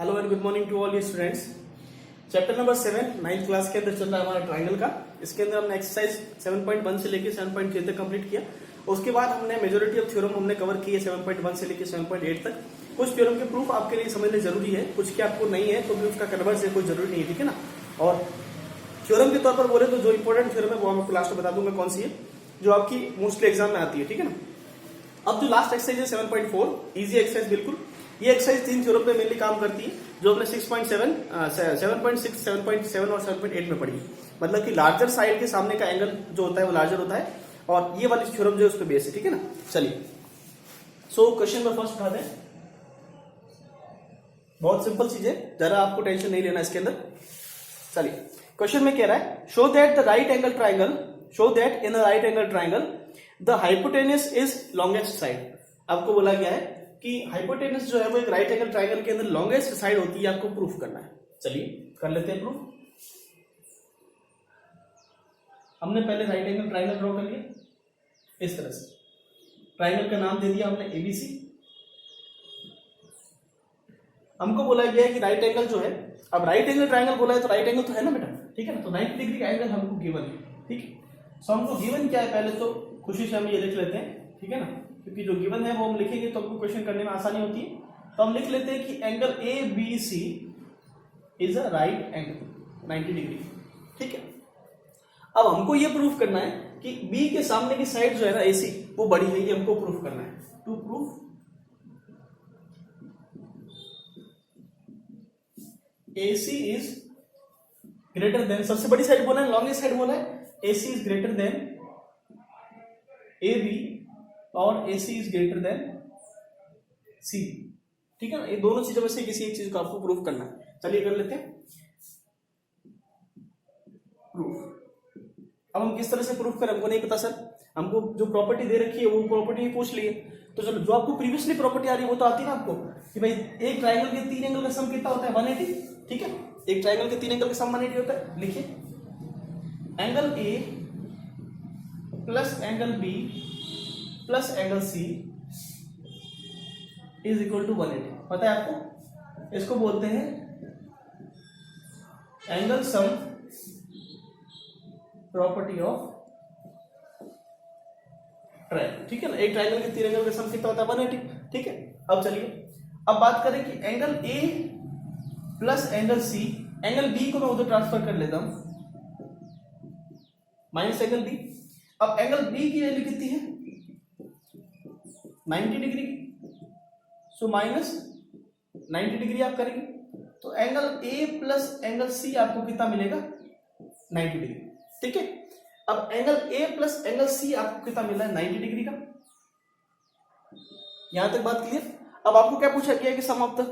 Hello and good morning to all you students. Chapter number 7 9th class के अंदर चल रहा है हमारा ट्राइंगल का। इसके अंदर हमने एक्सरसाइज 7.1 से लेके 7.3 तक कंप्लीट किया। उसके बाद हमने मेजोरिटी ऑफ थ्योरम हमने कवर किए 7.1 से लेके 7.8 तक। कुछ थ्योरम के प्रूफ आपके लिए समझने जरूरी है, कुछ के आपको नहीं है तो भी उसका कन्वर्स है, कोई जरूरी नहीं है, ठीक है ना। और थ्योरम के तौर पर बोले तो जो इंपॉर्टेंट थ्योरम है वो मैं आपको लास्ट में बता दूंगा कौन सी है, जो आपकी मोस्टली एग्जाम में आती है, ठीक है ना। अब जो लास्ट एक्सरसाइज है 7.4 इजी एक्सरसाइज बिल्कुल। ये एक्सरसाइज 3 थ्योरम पे मेनली काम करती है जो हमने 6.7, 7.6, 7.7 और 7.8 में पढ़ी है। मतलब कि लार्जर साइड के सामने का एंगल जो होता है वो लार्जर होता है और ये वाली थ्योरम जो है उस पर बेस है, ठीक है ना। चलिए सो क्वेश्चन में फर्स्ट उठाते हैं। बहुत सिंपल चीज है, जरा आपको टेंशन नहीं लेना इसके अंदर। चलिए क्वेश्चन में कह रहा है show that the right angle triangle, show that in a right angle triangle the hypotenuse is longest side. आपको बोला गया है कि हाइपोटेनस जो है वो एक राइट एंगल ट्राइंगल के अंदर लॉन्गेस्ट साइड होती है, आपको प्रूफ करना है। चलिए कर लेते हैं प्रूफ। हमने पहले राइट एंगल ट्राइंगल ड्रॉ कर लिया इस तरह से। ट्राइंगल का नाम दे दिया हमने एबीसी। हमको बोला गया है कि राइट एंगल जो है, अब राइट एंगल ट्राइंगल बोला है तो राइट एंगल तो है ना बेटा, ठीक है ना। तो 90 डिग्री का एंगल हमको गिवन है, ठीक है। सो हमको गिवन क्या है पहले तो खुशी से हम ये लिख लेते हैं, ठीक है ना, क्योंकि जो गिवन है वो हम लिखेंगे तो हमको क्वेश्चन करने में आसानी होती है। तो हम लिख लेते हैं कि angle A B C is a right angle 90 degree, ठीक है। अब हमको ये प्रूफ करना है कि बी के सामने की साइड जो है ना एसी वो बड़ी है, ये हमको प्रूफ करना है। To proof AC is greater than, सबसे बड़ी साइड बोला है, लॉन्गेस्ट साइड बोला है, AC is greater than AB और AC is greater then C, ठीक है ना। ये दोनों चीजों में से किसी एक चीज को आपको प्रूफ करना है। चलिए कर लेते हैं प्रूफ। अब हम किस तरह से प्रूफ करें हमको नहीं पता सर, हमको जो प्रॉपर्टी दे रखी है वो प्रॉपर्टी पूछ लिए। तो चलो जो आपको प्रीवियसली प्रॉपर्टी आ रही है वो तो आती है ना आपको कि भाई एक ट्राइंगल के 3 एंगल का सम कितना होता है 180, ठीक है। एक ट्राइंगल के 3 एंगल का सम 180 होता है। लिखिए angle A plus angle B plus angle C is equal to 180। पता है आपको, इसको बोलते हैं angle sum property of triangle, ठीक है ना। एक ट्राइंगल के 3 एंगल का सम कितना होता है 180, ठीक है। अब चलिए अब बात करें कि angle A plus angle C, angle B को मैं उधर ट्रांसफर कर लेता हूं माइनस एंगल बी। अब एंगल बी की वैल्यू कितनी है 90 डिग्री की, सो माइनस 90 डिग्री आप करेंगे तो angle A plus angle C आपको कितना मिलेगा 90 डिग्री, ठीक है। अब angle A plus angle C आपको कितना मिल रहा है 90 डिग्री का। यहां तक बात क्लियर। अब आपको क्या पूछा गया कि सम ऑफ द,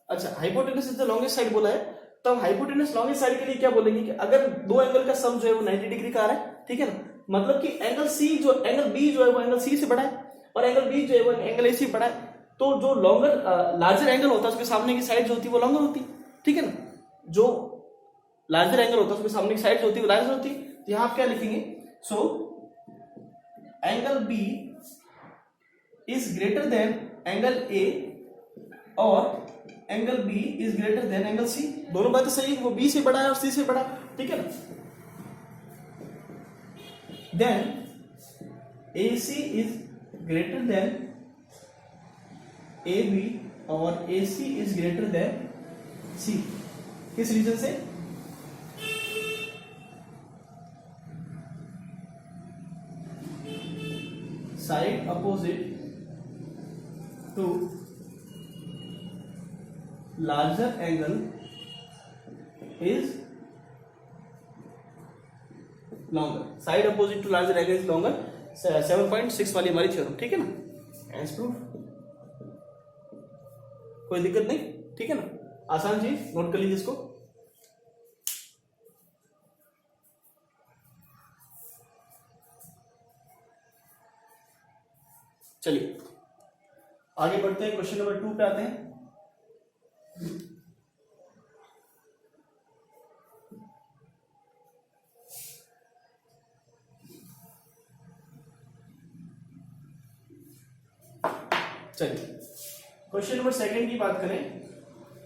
अच्छा hypotenuse is the longest side बोला है, तो हम हाइपोटेनस लॉन्गेस्ट साइड के लिए क्या बोलेंगे कि अगर दो एंगल का सम जो है वो 90 डिग्री का आ रहा है, ठीक है ना। मतलब कि एंगल सी जो एंगल बी जो है वो एंगल सी से बड़ा है और एंगल बी जो है वो एंगल ए से बड़ा है, तो जो लॉन्गर लार्जर एंगल होता है उसके सामने की साइड जो होती है वो लॉन्गर होती है, ठीक है ना। जो लार्जर एंगल होता है उसके सामने की साइड जो होती है वो लार्जर होती है। तो यहां आप क्या लिखेंगे, so angle B is greater than angle A और angle B is greater than angle C. दोनों बातें सही है, वो बी से बड़ा है और सी से बड़ा है, ठीक है ना। Then A C is greater than A B और A C is greater than C. किस रीजन से, side opposite to larger angle is longer, side opposite to larger angle is longer। 7.6 वाली हमारी थ्योरम, ठीक है ना। एंस प्रूफ, कोई दिक्कत नहीं, ठीक है ना। आसान चीज नोट कर लीजिए इसको। चलिए आगे बढ़ते हैं, क्वेश्चन नंबर 2 पे आते हैं। चलिए क्वेश्चन नंबर सेकंड की बात करें,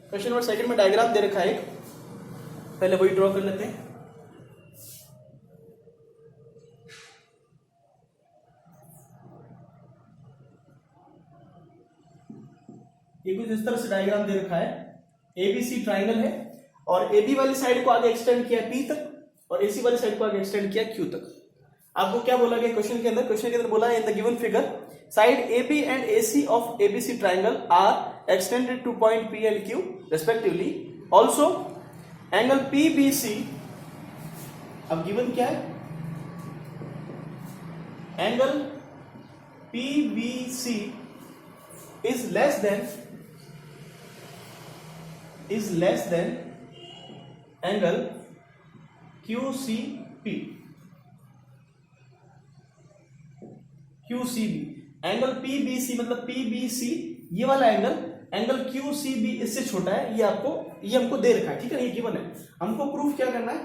क्वेश्चन नंबर सेकंड में डायग्राम दे रखा है एक, पहले वही ड्रॉ कर लेते हैं। ये कुछ इस तरह से डायग्राम दे रखा है, एबीसी ट्राइंगल है और एबी वाली साइड को आगे एक्सटेंड किया पी तक और एसी वाली साइड को आगे एक्सटेंड किया क्यू तक। आपको क्या बोला गया क्वेश्चन के अंदर? क्वेश्चन के अंदर बोला है in the given figure side AB and AC of ABC triangle are extended to point P and Q respectively, also angle PBC, अब गिवन क्या है? Angle PBC is less than angle QCB angle PBC मतलब PBC ये वाला angle QCB इससे छोटा है, ये हमको दे रखा है, ठीक है, ये गिवन है। हमको प्रूफ क्या करना है?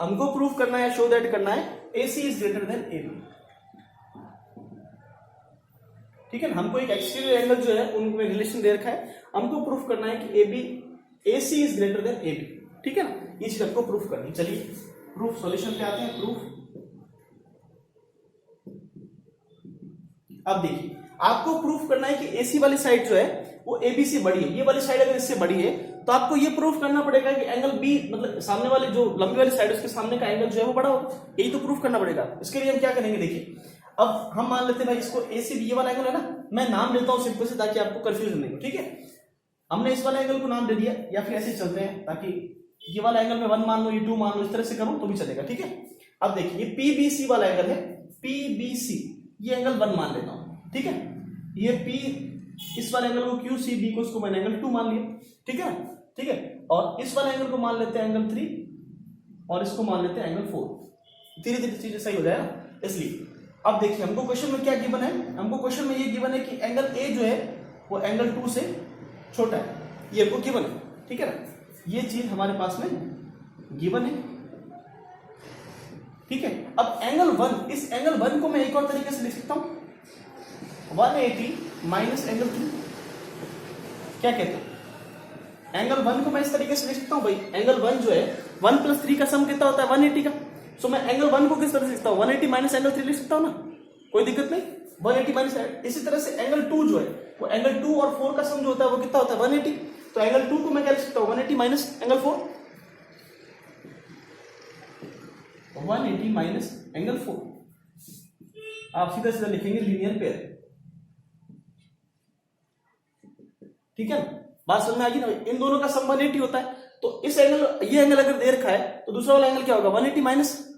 हमको प्रूफ करना है, शो दैट करना है AC is greater than AB, ठीक है ना। हमको एक एक्सटीरियर एंगल जो है उनमें रिलेशन दे रखा है, हमको प्रूफ करना है कि AC is greater than AB, ठीक है ना। ये चीज हमको प्रूफ करनी। चलिए प्रूफ सॉल्यूशन पे आते हैं। प्रूफ, अब देखिए आपको प्रूफ करना है कि AC वाली साइड जो है वो AB से बड़ी है, ये वाली साइड अगर इससे बड़ी है तो आपको ये प्रूफ करना पड़ेगा कि एंगल B मतलब सामने वाले जो लंबी वाली साइड उसके सामने का एंगल जो है वो बड़ा होगा, यही तो प्रूफ करना पड़ेगा। इसके लिए हम क्या करेंगे, देखिए अब हम मान लेते हैं भाई इसको AC ये वाला एंगल है ना, मैं नाम लेता हूं सिंपल से ताकि आपको कंफ्यूजन नहीं हो, ठीक है। हमने इस वाले एंगल को नाम दे दिया, या फिर ऐसे चलते हैं ताकि ये वाला एंगल में 1 मान लो, ये 2 मान लो, इस तरह से करूं तो भी चलेगा, ठीक है। अब देखिए ये PBC वाला एंगल है, PBC ये एंगल 1 मान लेता हूं, ठीक है। ये P इस वाले एंगल को QCB को उसको मैंने एंगल 2 मान लिया, ठीक है ना, ठीक है। और इस वाले एंगल को मान लेते हैं एंगल 3 और इसको मान लेते हैं एंगल 4। धीरे धीरे चीजें सही हो जाएगा। इसलिए अब देखिए हमको क्वेश्चन में क्या गिवन है, हमको क्वेश्चन में ये गिवन है कि एंगल A जो है वो एंगल 2 से छोटा है, ये हमको गिवन है, ठीक है ना। ये चीज हमारे पास में गिवन है, ठीक है। अब एंगल 1, इस एंगल 1 को मैं एक और तरीके से लिख सकता हूं, 180 माइनस एंगल 3, क्या कहते हैं? एंगल 1 को मैं इस तरीके से लिख सकता हूं भाई, एंगल 1 जो है 1 + 3 का सम कितना होता है 180 का। सो मैं एंगल 1 को किस तरह से लिखता हूं, 180 माइनस एंगल 3 लिख सकता हूं ना, कोई दिक्कत नहीं, 180 माइनस। इसी तरह से एंगल 2 जो है वो एंगल 2 और 4 का सम जो होता है वो कितना होता है 180, तो एंगल 2 को मैं क्या लिख सकता हूं 180 माइनस एंगल 4, 180 माइनस एंगल 4। आप सीधा सीधा लिखेंगे लीनियर पेयर, ठीक है ना। बात समझ में आ गई ना, इन दोनों का सम 180 होता है, तो इस एंगल, ये एंगल अगर दे रखा है तो दूसरा वाला एंगल क्या होगा 180 माइनस,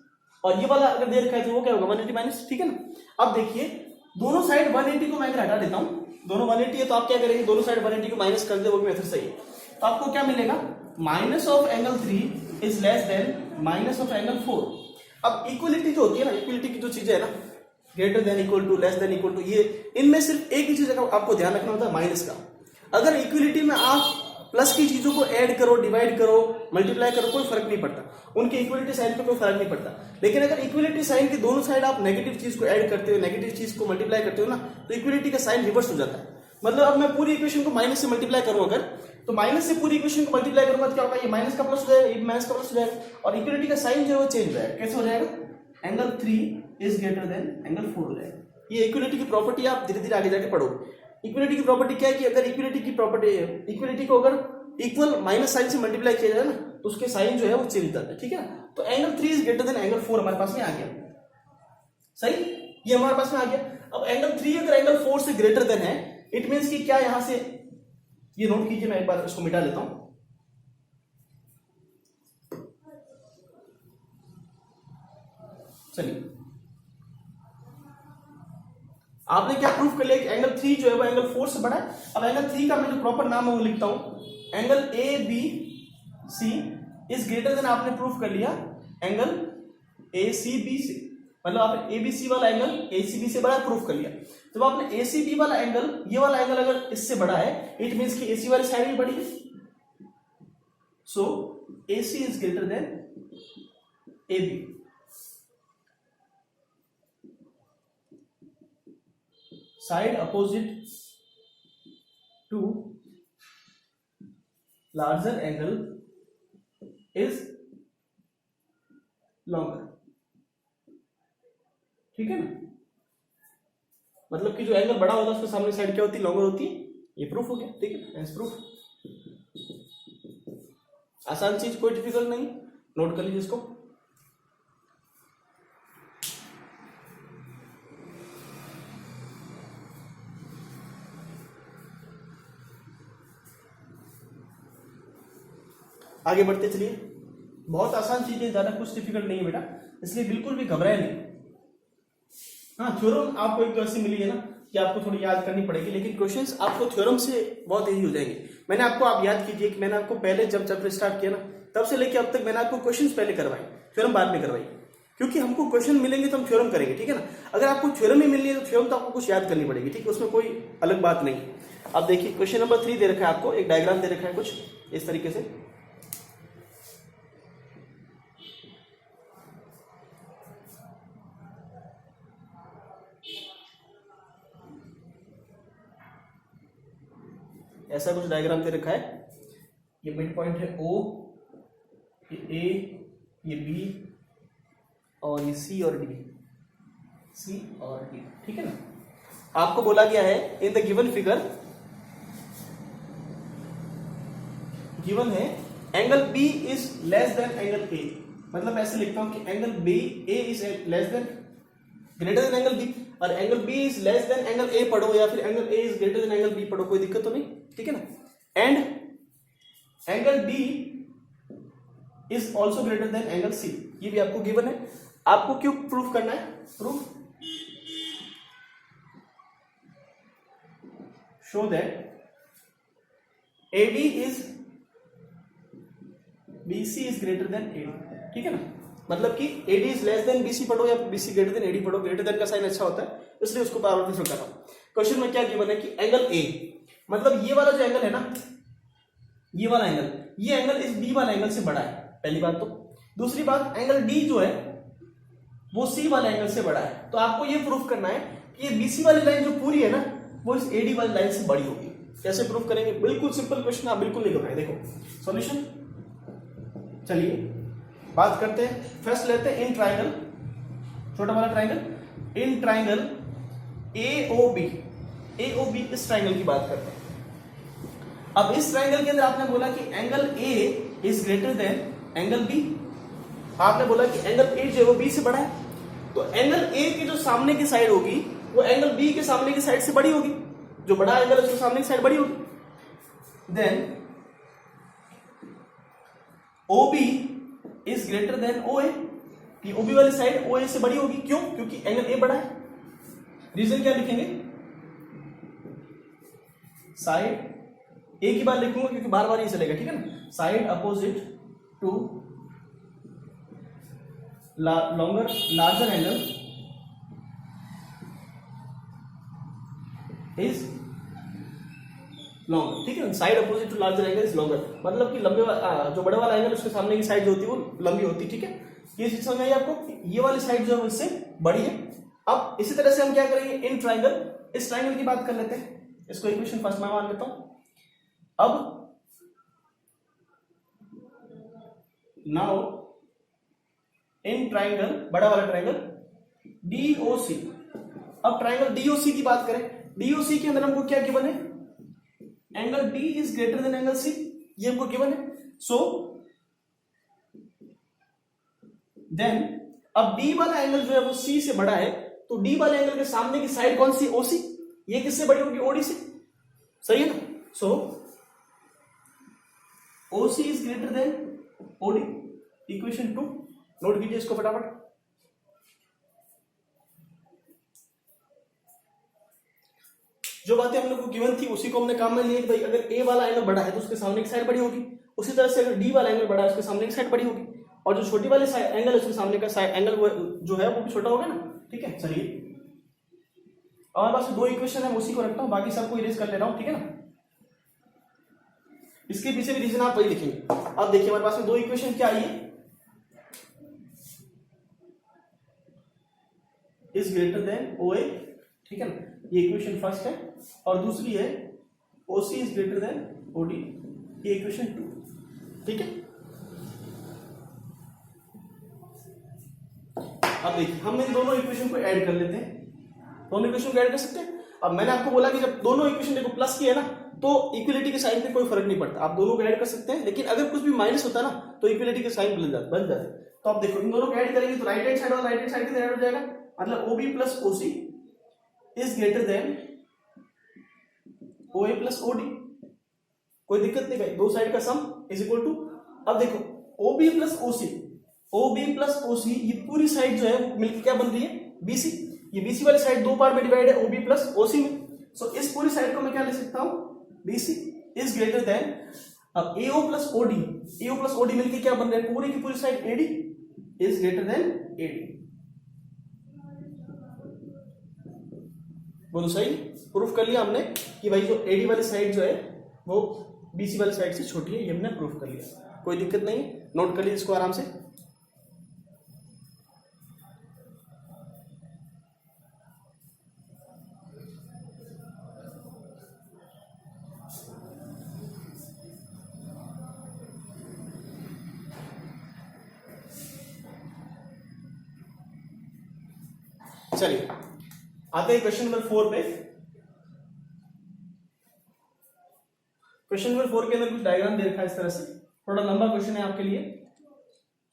और ये वाला अगर दे रखा है तो वो क्या होगा 180 माइनस, ठीक है ना। अब देखिए दोनों साइड 180 को मैं अगर हटा देता हूं, दोनों 180 है तो आप क्या करेंगे, दोनों साइड 180 को माइनस कर दे, वो भी मेथड सही है। तो आपको क्या मिलेगा, minus of angle 3 is less then minus of angle 4। अब इक्वलिटी जो होती है ना, इक्वलिटी की जो चीजें है ना, greater than equal to, less than equal to, ये इनमें सिर्फ एक ही चीज आपको ध्यान रखना होता है, माइनस का। अगर इक्वलिटी में आप प्लस की चीजों को ऐड करो, डिवाइड करो, मल्टीप्लाई करो, कोई फर्क नहीं पड़ता, उनके इक्वलिटी साइन पे कोई फर्क नहीं पड़ता। लेकिन अगर इक्वलिटी साइन की दोनों साइड आप नेगेटिव चीज को ऐड करते हो, नेगेटिव चीज को मल्टीप्लाई करते हो ना, तो इक्वलिटी का साइन रिवर्स हो जाता है। मतलब अब मैं पूरी इक्वेशन को माइनस से मल्टीप्लाई करूं अगर, तो माइनस से पूरी इक्वेशन को मल्टीप्लाई करूंगा तो क्या होगा, ये माइनस का प्लस हो जाएगा, ये माइनस का प्लस हो जाएगा, और इक्वलिटी का साइन जो है वो चेंज हो जाएगा। कैसे हो जाएगा, angle 3 is greater than angle 4 हो जाएगा। ये इक्वलिटी की प्रॉपर्टी आप धीरे धीरे आगे जाके पढ़ोगे। इक्वलिटी की प्रॉपर्टी क्या है कि अगर इक्वलिटी की प्रॉपर्टी, इक्वलिटी को अगर इक्वल माइनस साइन से मल्टीप्लाई किया जाए ना तो उसके साइन जो है वो चेंज जाता है, ठीक है ना। तो angle 3 is greater than angle 4 हमारे पास में आ गया, सही, ये हमारे पास में आ गया। अब एंगल 3 अगर एंगल 4 से ग्रेटर देन है, इट मींस कि क्या, यहां से ये नोट कीजिए, मैं एक बार इसको मिटा लेता हूं। चलिए आपने क्या प्रूफ कर लिया कि एंगल 3 जो है वो एंगल 4 से बड़ा है। अब एंगल 3 का मैं जो प्रॉपर नाम है वो लिखता हूं, angle ABC is greater then, आपने प्रूफ कर लिया एंगल ACB से, मतलब आपने ABC वाला एंगल ACB से बड़ा प्रूफ कर लिया। जब आपने ACB वाला एंगल, ये वाला एंगल अगर इससे बड़ा है, इट मींस कि AC वाली साइड भी बड़ी है, so AC is greater than AB। Side opposite to larger angle is longer, ठीक है ना। मतलब कि जो एंगल बड़ा होता है उसके सामने साइड क्या होती है, लॉन्गर होती है। ये प्रूफ हो गया, ठीक है, एज प्रूफ। आसान चीज, कोई डिफिकल्ट नहीं, नोट कर लीजिए इसको। आगे बढ़ते चलिए, बहुत आसान चीज है, ज्यादा कुछ डिफिकल्ट नहीं है बेटा, इसलिए बिल्कुल भी घबराए नहीं। हाँ, थ्योरम आपको एक तो ऐसी मिली है ना कि आपको थोड़ी याद करनी पड़ेगी, लेकिन क्वेश्चंस आपको थ्योरम से बहुत इजी हो जाएंगे। मैंने आपको, आप याद कीजिए कि मैंने आपको पहले जब चैप्टर स्टार्ट किया ना, तब से लेके अब तक मैंने आपको क्वेश्चंस पहले करवाए, थ्योरम बाद में करवाई, क्योंकि हमको क्वेश्चन मिलेंगे तो हम थ्योरम करेंगे, ठीक है ना। अगर आपको थ्योरम ही मिलनी है तो थ्योरम तो आपको कुछ याद करनी पड़ेगी, ठीक है, उसमें कोई अलग बात नहीं। अब देखिए क्वेश्चन नंबर 3 दे रखा है आपको, एक डायग्राम दे रखा है कुछ इस तरीके से। ऐसा कुछ डायग्राम दे रखा है, ये मिड पॉइंट है O, ये A, ये B और ये C और D, C और D, ठीक है ना। आपको बोला गया है in the given figure, given है angle B is less than angle A, मतलब ऐसे लिखता हूं कि angle B A is less than, greater than angle B, और angle B is less than angle A पढ़ो या फिर angle A is greater than angle B पढ़ो, कोई दिक्कत तो नहीं, ठीक है ना। And angle D is also greater than angle C, ये भी आपको गिवन है। आपको क्यों प्रूफ करना है, proof show that AD is BC is greater then AD, ठीक है ना। मतलब कि AD is less then BC पढ़ो या BC ग्रेटर देन AD पढ़ो, ग्रेटर देन का साइन अच्छा होता है इसलिए उसको पावर में कर रहा हूं। क्वेश्चन में क्या गिवन है कि एंगल A, मतलब ये वाला जो एंगल है ना, ये वाला एंगल, ये एंगल इस B वाले एंगल से बड़ा है, पहली बात तो। दूसरी बात, एंगल D जो है वो C वाले एंगल से बड़ा है, तो आपको ये प्रूफ करना है कि ये BC वाली लाइन जो पूरी है ना वो इस AD वाली लाइन से बड़ी होगी। कैसे प्रूफ करेंगे, बिल्कुल सिंपल क्वेश्चन, आप बिल्कुल नहीं घबराएं। देखो सॉल्यूशन, चलिए बात करते हैं। फर्स्ट लेते हैं इन ट्राइंगल, छोटा वाला triangle, in triangle AOB, AOB इस ट्राइंगल की बात करते हैं। अब इस ट्राइंगल के अंदर आपने बोला कि angle A is greater than angle B, आपने बोला कि एंगल A जो है वो B से बड़ा है, तो एंगल A की जो सामने की साइड होगी वो एंगल B के सामने की साइड से बड़ी होगी, जो बड़ा एंगल है उसके सामने की साइड बड़ी होगी। Then OB is greater than OA, कि OB वाली साइड OA से बड़ी होगी, क्यों, क्योंकि एंगल A बड़ा है। रीजन क्या लिखेंगे, साइड A की बात लिखूंगा क्योंकि बार बार ये चलेगा, ठीक है ना। Side opposite to longer larger angle is longer, ठीक है। Side opposite to larger angle is longer, मतलब कि लंबे जो बड़े वाला एंगल उसके सामने की साइड जो होती है वो लंबी होती है, ठीक है। ये चीज समझ आई आपको, ये वाली साइड जो है इससे बड़ी है। अब इसी तरह से हम क्या करेंगे, इन ट्राइंगल, इस ट्राइंगल की बात कर लेते हैं, इसको इक्वेशन फर्स्ट में मान लेता हूं। अब नाउ इन ट्राइंगल, बड़ा वाला ट्राइंगल DOC, अब ट्राइंगल DOC की बात करें, DOC के अंदर हमको क्या गिवन है, angle D is greater than angle C, ये हमको गिवन है। सो देन अब D वाला एंगल जो है वो C से बड़ा है, तो D वाले एंगल के सामने की साइड कौन सी, OC, ये किससे बड़ी होगी, OD से, सही है ना। सो OC is greater then OD, equation 2, note कीजिए इसको फटाफट। जो बातें हम लोग को गिवन थी उसी को हमने काम में लिए कि भाई अगर A वाला एंगल बड़ा है तो उसके सामने की साइड बड़ी होगी, उसी तरह से अगर D वाला एंगल बड़ा है उसके सामने की साइड बड़ी होगी, और जो छोटी वाली एंगल है उसके सामने का एंगल जो है वो भी छोटा होगा ना, ठीक है। चलिए हमारे पास 2 इक्वेशन है, उसी को रखता हूं, बाकी सबको इरेज कर ले रहा हूं, ठीक है ना। इसके पीछे भी रीजन आप वही लिखेंगे। अब देखिए हमारे पास में 2 इक्वेशन क्या आई है, इज ग्रेटर देन OA ठीक है ना, ये इक्वेशन फर्स्ट है। और दूसरी है OC is greater then OD, ये इक्वेशन 2। ठीक है, अब देखिए हम इन दोनों इक्वेशन को ऐड कर लेते हैं। दोनों इक्वेशन को ऐड कर सकते हैं। अब मैंने आपको बोला कि जब दोनों इक्वेशन देखो प्लस किया है ना, तो इक्वलिटी के साइन पे कोई फर्क नहीं पड़ता, आप दोनों को ऐड कर सकते हैं। लेकिन अगर कुछ भी माइनस होता है ना, तो इक्वलिटी के साइन बन जाते। तो आप देखो इन दोनों को ऐड करेंगे तो राइट हैंड साइड और राइट हैंड साइड कितना ऐड हो जाएगा, मतलब OB plus OC is greater than OA plus OD। कोई दिक्कत नहीं भाई, दो साइड का सम इज इक्वल टू, अब देखो OB प्लस OC, ये पूरी साइड जो है मिलकर क्या बन रही है, BC। ये BC वाली साइड दो पार्ट में डिवाइड है, OB प्लस OC में। सो इस पूरी साइड को मैं क्या ले सकता हूं, BC इज ग्रेटर देन, अब AO प्लस OD मिलकर क्या बन रहा है, पूरी की पूरी side AD is greater then AD। बोलो सही, प्रूफ कर लिया हमने कि भाई जो AD वाली साइड जो है वो BC वाली साइड से छोटी है, ये हमने प्रूफ कर लिया। कोई दिक्कत नहीं, नोट कर लीजिए इसको आराम से। चलिए आते हैं क्वेश्चन नंबर 4 पे। क्वेश्चन नंबर 4 के अंदर कुछ डायग्राम दे रखा है इस तरह से, थोड़ा लंबा क्वेश्चन है आपके लिए,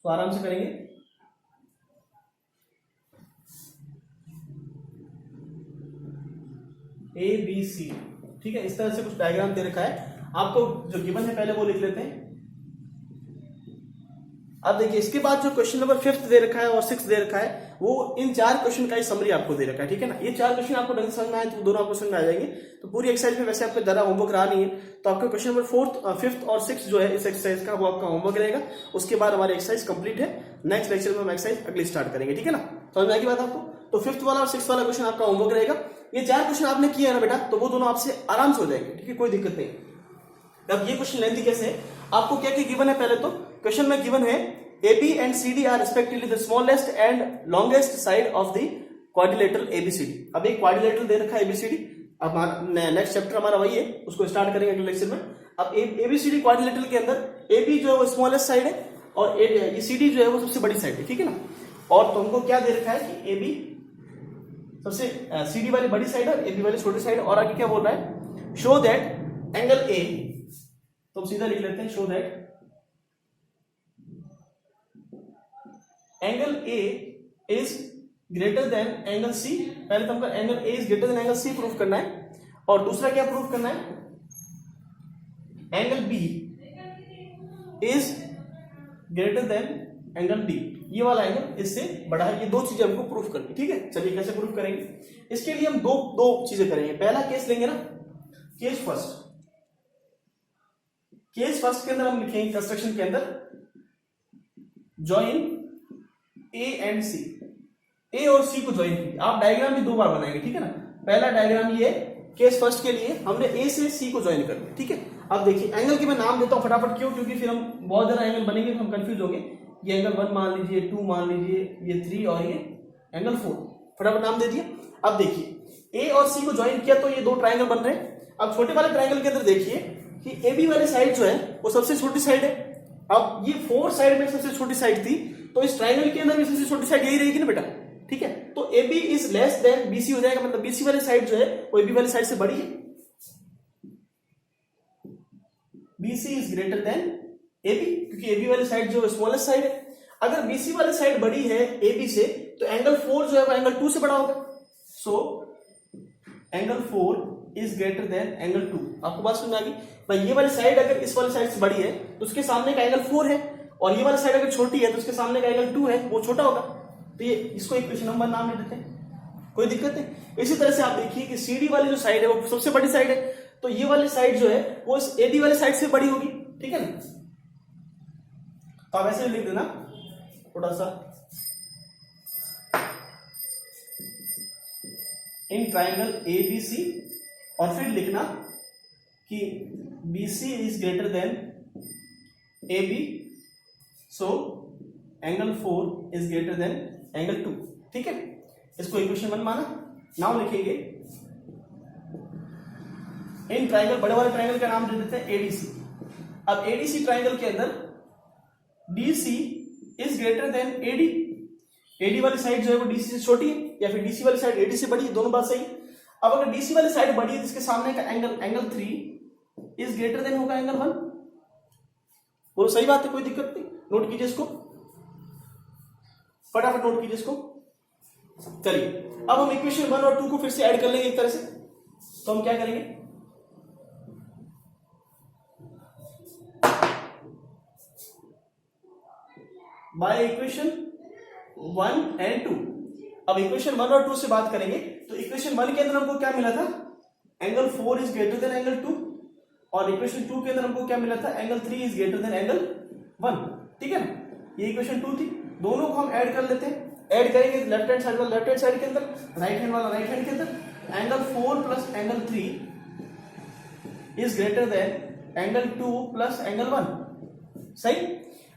तो आराम से करेंगे। ABC, ठीक है, इस तरह से कुछ डायग्राम दे रखा है आपको, जो गिवन है पहले वो लिख लेते हैं। अब देखिए इसके बाद जो क्वेश्चन नंबर 5 दे रखा है और 6 दे रखा है, वो इन 4 क्वेश्चन का ही समरी आपको दे रखा है। ठीक है ना, ये 4 क्वेश्चन आपको ढंग से समझ में आए तो दोनों आपको समझ में आ जाएंगे। तो पूरी एक्सरसाइज में वैसे आपको ज्यादा होमवर्क रहा नहीं है, तो आपका क्वेश्चन नंबर 4, 5 और 6 जो है इस एक्सरसाइज का वो आपका होमवर्क रहेगा। उसके बाद हमारी एक्सरसाइज कंप्लीट है, नेक्स्ट लेक्चर में हम एक्सरसाइज अगली स्टार्ट करेंगे। ठीक है ना, समझ में आएगी बात आपको। तो 5th वाला और 6th वाला क्वेश्चन आपका होमवर्क रहेगा। ये 4 क्वेश्चन आपने किए है ना बेटा, तो वो दोनों आपसे आराम से हो जाएंगे। ठीक है, कोई दिक्कत नहीं। अब ये क्वेश्चन लेंथी कैसे है, आपको क्या क्या गिवन है, पहले तो क्वेश्चन में गिवन है AB and CD are respectively the smallest and longest side of the quadrilateral ABCD। अब एक क्वाड्रिलेटरल दे रखा है ABCD, अब नेक्स्ट चैप्टर हमारा वही है, उसको स्टार्ट करेंगे अगले लेक्चर में। अब ABCD क्वाड्रिलेटरल के अंदर AB जो है वो स्मॉलेस्ट साइड है और ये CD जो है वो सबसे बड़ी साइड है। ठीक है ना, और तो हमको क्या दे रखा है कि AB सबसे CD वाली बड़ी साइड है, AB वाली छोटी साइड, और आगे क्या बोल रहा है, शो दैट एंगल A, तो हम सीधा लिख लेते हैं, show that angle A is greater than angle C। पहले तो हमको angle A is greater than angle C proof करना है, और दूसरा क्या प्रूफ करना है, angle B is greater than angle D, ये वाला एंगल इससे बड़ा है। ये दो चीजें हमको प्रूफ करनी। ठीक है, चलिए कैसे प्रूफ करेंगे, इसके लिए हम दो चीजें करेंगे। पहला केस लेंगे ना, केस फर्स्ट के अंदर हम लिखेंगे कंस्ट्रक्शन के अंदर, join A and C, A और C को ज्वाइन कीजिए। आप डायग्राम भी 2 बार बनाएंगे। ठीक है ना, पहला डायग्राम ये केस फर्स्ट के लिए हमने A से C को ज्वाइन कर लिया। ठीक है, अब देखिए एंगल के मैं नाम देता हूं फटाफट, क्यों, क्योंकि फिर हम बहुत ज्यादा एंगल बनेंगे तो हम कंफ्यूज होंगे। ये एंगल 1 मान लीजिए, 2 मान लीजिए, ये 3 और ये एंगल 4, फटाफट नाम दे दिए। अब देखिए A और C को ज्वाइन किया तो ये 2 ट्राइंगल बन रहे हैं। अब छोटे वाले ट्राइंगल के अंदर देखिए कि AB वाली साइड जो है वो सबसे छोटी साइड है। अब ये 4 साइड में सबसे छोटी साइड थी, तो इस ट्राइंगल के अंदर भी सबसे छोटी साइड यही रहेगी ना बेटा। ठीक है, तो AB is less then BC हो जाएगा, मतलब BC वाली साइड जो है वो AB वाली साइड से बड़ी है। BC is greater than AB, क्योंकि AB वाली साइड जो है स्मॉलेस्ट साइड है। अगर BC वाली साइड बड़ी है AB से, तो एंगल 4 जो है वो एंगल 2 से बड़ा होगा। So angle 4 is greater than angle 2। आपको बात समझ में आ गई भाई, ये वाली साइड अगर इस वाली साइड से बड़ी है तो उसके सामने का एंगल 4 है, और ये वाली साइड अगर छोटी है तो उसके सामने का एंगल 2 है, वो छोटा होगा। तो ये इसको इक्वेशन नंबर नाम दे देते हैं, कोई दिक्कत नहीं। इसी तरह से आप देखिए कि CD वाली जो साइड है वो सबसे बड़ी साइड है, तो ये वाली साइड जो है वो इस AD वाली साइड से बड़ी होगी। ठीक है ना, तो आप ऐसे लिख देना थोड़ा सा, इन ट्राइंगल ABC, और फिर लिखना कि BC is greater than AB, so angle 4 is greater than angle 2। ठीक है, इसको इक्वेशन 1 माना। नाउ लिखेंगे इन ट्राइंगल, बड़े वाले ट्राइंगल का नाम दे देते हैं एडीसी। अब एडीसी ट्राइंगल के अंदर DC is greater than AD, AD वाली साइड जो है वो डीसी से छोटी है या फिर डीसी वाली साइड एडी से बड़ी है, दोनों बात सही। अब अगर डीसी वाली साइड बड़ी है तो इसके सामने का एंगल 3 इज ग्रेटर देन होगा एंगल 1। बोलो सही बात है, कोई दिक्कत नहीं। नोट कीजिए इसको, फटाफट नोट कीजिए इसको। चलिए अब हम इक्वेशन 1 और 2 को फिर से ऐड कर लेंगे एक तरह से। तो हम क्या करेंगे, बाय इक्वेशन 1 एंड 2। अब इक्वेशन 1 और 2 से बात करेंगे तो इक्वेशन 1 के अंदर हमको क्या मिला था, angle 4 is greater than angle 2, और इक्वेशन 2 के अंदर हमको क्या मिला था, angle 3 is greater than angle 1। ठीक है ना, ये इक्वेशन 2 थी। दोनों को हम ऐड कर लेते हैं। ऐड करेंगे लेफ्ट हैंड साइड वाला लेफ्ट हैंड साइड के अंदर, राइट हैंड वाला राइट हैंड के अंदर। Angle 4 plus angle 3 is greater than angle 2 plus angle 1। सही।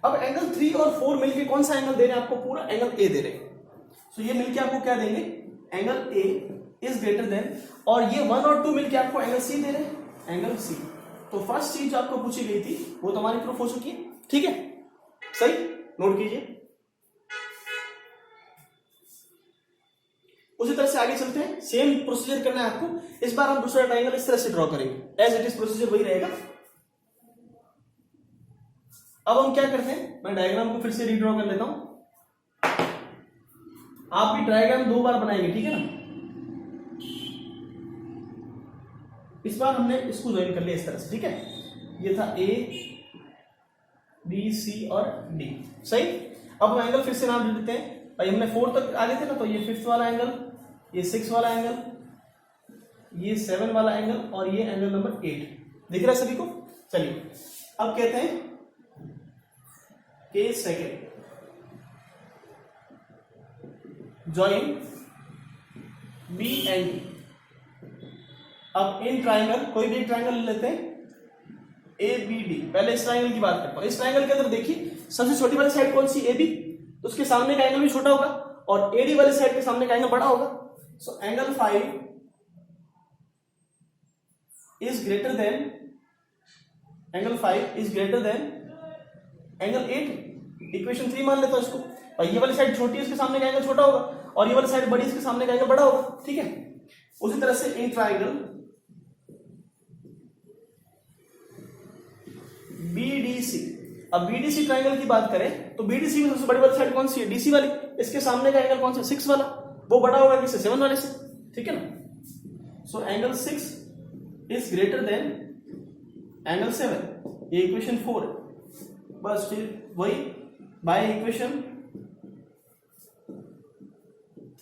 अब एंगल 3 और 4 मिलके कौन सा एंगल दे रहे हैं आपको, पूरा एंगल ए दे रहे हैं। सो ये मिलके आपको क्या देंगे, angle A is greater then, और ये 1 और 2 मिलके आपको एंगल सी दे रहे हैं, एंगल सी। तो फर्स्ट चीज आपको पूछी गई थी वो तो हमारी प्रूफ हो चुकी है। ठीक है, सही, नोट कीजिए। उसी तरह से आगे चलते हैं, सेम प्रोसीजर करना है आपको। इस बार हम दूसरा ट्राइंगल इस तरह से ड्रॉ करेंगे, एज इट इज प्रोसीजर वही रहेगा। अब हम क्या करते हैं, मैं डायग्राम को फिर से रीड्रॉ कर लेता हूं। आप भी डायग्राम 2 बार बनाएंगे, ठीक है ना। इस बार हमने इसको ज्वाइन कर लिया इस तरह से, ठीक है। ये था ए बी सी और डी, सही। अब हम एंगल फिर से नाम दे देते हैं भाई, हमने 4 तक आ गए थे ना, तो ये 5th वाला एंगल, ये 6 वाला एंगल, ये 7 वाला एंगल, और ये एंगल नंबर 8। दिख रहा है सभी को। चलिए अब कहते हैं case second, join B and D. अब इन ट्राइंगल, कोई भी ट्राइंगल ले लेते हैं, ए बी डी। पहले इस ट्राइंगल की बात करता हूं। इस ट्राइंगल के अंदर देखिए सबसे छोटी वाली साइड कौन सी, ए बी, तो उसके सामने का एंगल भी छोटा होगा, और एडी वाली साइड के सामने का एंगल बड़ा होगा। So angle 5 is greater than, angle 5 is greater than angle 8। Equation 3 मान लेता हूं इसको। और ये वाली साइड छोटी है, इसके सामने का एंगल छोटा होगा, और ये वाली साइड बड़ी है, इसके सामने का एंगल बड़ा होगा। ठीक है, उसी तरह से इन ट्राइंगल बीडीसी। अब बीडीसी ट्राइंगल की बात करें तो बीडीसी में सबसे बड़ी वाली साइड कौन सी है, डीसी वाली। इसके सामने का एंगल कौन सा, 6 वाला, वो बड़ा होगा किससे, 7 वाले से। ठीक है ना। So angle 6 is greater than angle 7। ये इक्वेशन 4 है। बस फिर वही by equation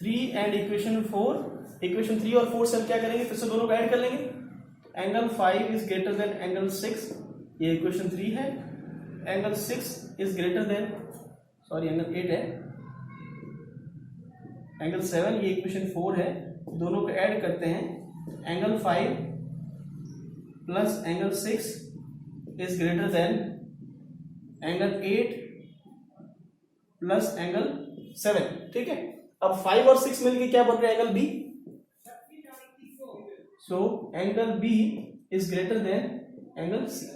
3 and equation 4। Equation 3 और 4 से हम क्या करेंगे, फिर से दोनों को ऐड कर लेंगे। Angle 5 is greater than angle 6, ये इक्वेशन 3 है। Angle 6 is greater then, sorry angle 8 है। एंगल 7, ये इक्वेशन 4 है। दोनों को ऐड करते हैं। Angle 5 plus angle 6 is greater than angle 8 plus angle 7। ठीक है। अब 5 और 6 मिलके क्या बन रहा है, angle B. So angle B is greater than angle C.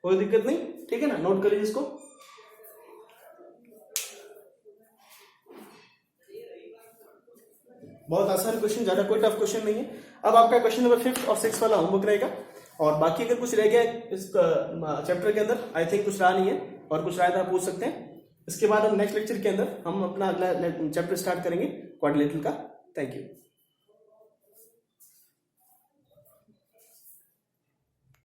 कोई दिक्कत नहीं, ठीक है ना। नोट कर लीजिए इसको। बहुत आसान क्वेश्चन, ज्यादा कोई टफ क्वेश्चन नहीं है। अब आपका क्वेश्चन नंबर 5 और 6 वाला होमवर्क रहेगा, और बाकी अगर कुछ रह गया इस चैप्टर के अंदर, आई थिंक कुछ रहा नहीं है, और कुछ रहा है तो आप पूछ सकते हैं। इसके बाद हम नेक्स्ट लेक्चर के अंदर हम अपना अगला चैप्टर स्टार्ट करेंगे क्वाड्रिलेटरल का। Thank you.